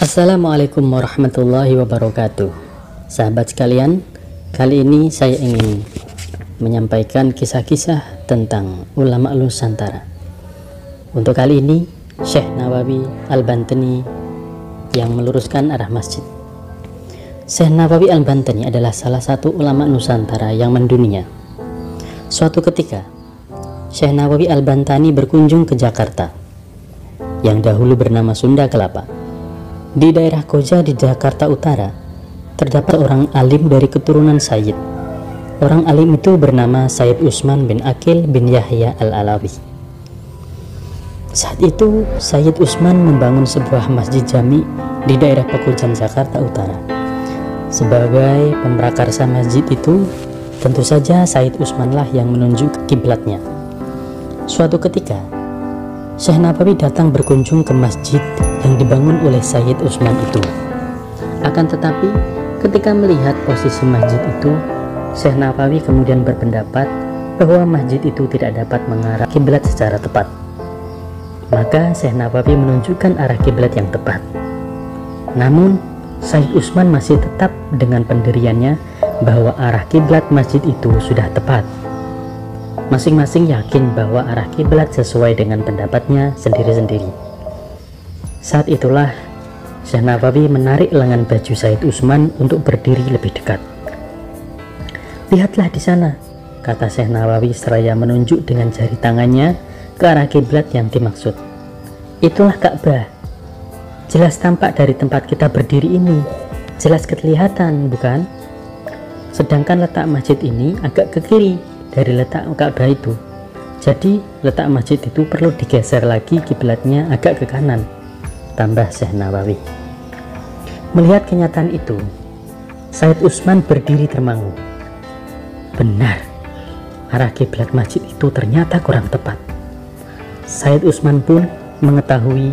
Assalamualaikum warahmatullahi wabarakatuh. Sahabat sekalian, kali ini saya ingin menyampaikan kisah-kisah tentang ulama Nusantara. Untuk kali ini, Syekh Nawawi Al-Bantani yang meluruskan arah masjid. Syekh Nawawi Al-Bantani adalah salah satu ulama Nusantara yang mendunia. Suatu ketika, Syekh Nawawi Al-Bantani berkunjung ke Jakarta, yang dahulu bernama Sunda Kelapa. Di daerah Koja di Jakarta Utara, terdapat orang alim dari keturunan Sayyid. Orang alim itu bernama Sayyid Utsman bin Aqil bin Yahya Al-Alawi. Saat itu, Sayyid Utsman membangun sebuah masjid jami di daerah Pekojan, Jakarta Utara. Sebagai pemrakarsa masjid itu, tentu saja Sayyid Utsman lah yang menunjuk kiblatnya. Suatu ketika, Syekh Nawawi datang berkunjung ke masjid yang dibangun oleh Sayyid Utsman itu. Akan tetapi, ketika melihat posisi masjid itu, Syekh Nawawi kemudian berpendapat bahwa masjid itu tidak dapat mengarah kiblat secara tepat. Maka Syekh Nawawi menunjukkan arah kiblat yang tepat. Namun, Sayyid Utsman masih tetap dengan pendiriannya bahwa arah kiblat masjid itu sudah tepat. Masing-masing yakin bahwa arah kiblat sesuai dengan pendapatnya sendiri-sendiri. Saat itulah Syekh Nawawi menarik lengan baju Sayyid Utsman untuk berdiri lebih dekat. "Lihatlah di sana," kata Syekh Nawawi seraya menunjuk dengan jari tangannya ke arah kiblat yang dimaksud. "Itulah Ka'bah. Jelas tampak dari tempat kita berdiri ini. Jelas kelihatan, bukan? Sedangkan letak masjid ini agak ke kiri dari letak Ka'bah itu. Jadi letak masjid itu perlu digeser lagi kiblatnya agak ke kanan," tambah Syekh Nawawi. Melihat kenyataan itu, Sayyid Utsman berdiri termangu. Benar, arah kiblat masjid itu ternyata kurang tepat. Sayyid Utsman pun mengetahui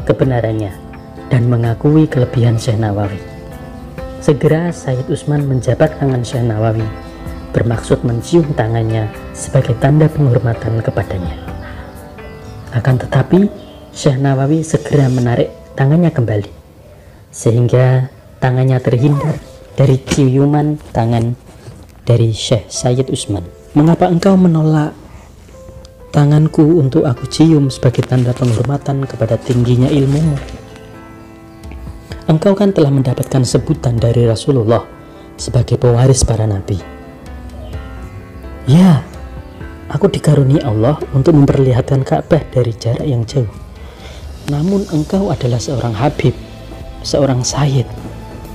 kebenarannya dan mengakui kelebihan Syekh Nawawi. Segera Sayyid Utsman menjabat tangan Syekh Nawawi, bermaksud mencium tangannya sebagai tanda penghormatan kepadanya. Akan tetapi, Syekh Nawawi segera menarik tangannya kembali, sehingga tangannya terhindar dari ciuman tangan dari Syekh Sayyid Utsman. "Mengapa engkau menolak tanganku untuk aku cium sebagai tanda penghormatan kepada tingginya ilmumu? Engkau kan telah mendapatkan sebutan dari Rasulullah sebagai pewaris para nabi." "Ya, aku dikaruniai Allah untuk memperlihatkan Ka'bah dari jarak yang jauh. Namun engkau adalah seorang Habib, seorang Sayyid.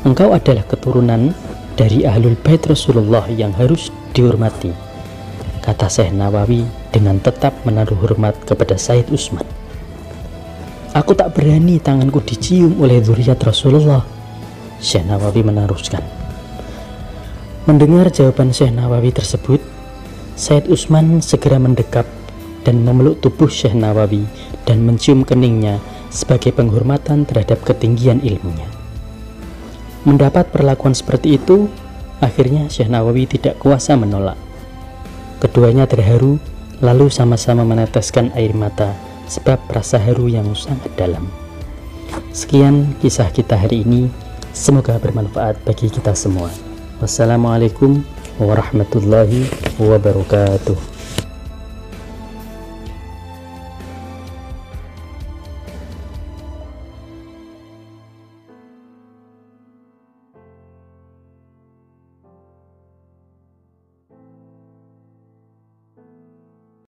Engkau adalah keturunan dari Ahlul Bait Rasulullah yang harus dihormati," kata Syekh Nawawi dengan tetap menaruh hormat kepada Sayyid Utsman. "Aku tak berani tanganku dicium oleh zuriat Rasulullah," Syekh Nawawi meneruskan. Mendengar jawaban Syekh Nawawi tersebut, Sayyid Utsman segera mendekap dan memeluk tubuh Syekh Nawawi dan mencium keningnya sebagai penghormatan terhadap ketinggian ilmunya. Mendapat perlakuan seperti itu, akhirnya Syekh Nawawi tidak kuasa menolak. Keduanya terharu, lalu sama-sama meneteskan air mata sebab rasa haru yang sangat dalam. Sekian kisah kita hari ini, semoga bermanfaat bagi kita semua. Wassalamualaikum warahmatullahi wabarakatuh.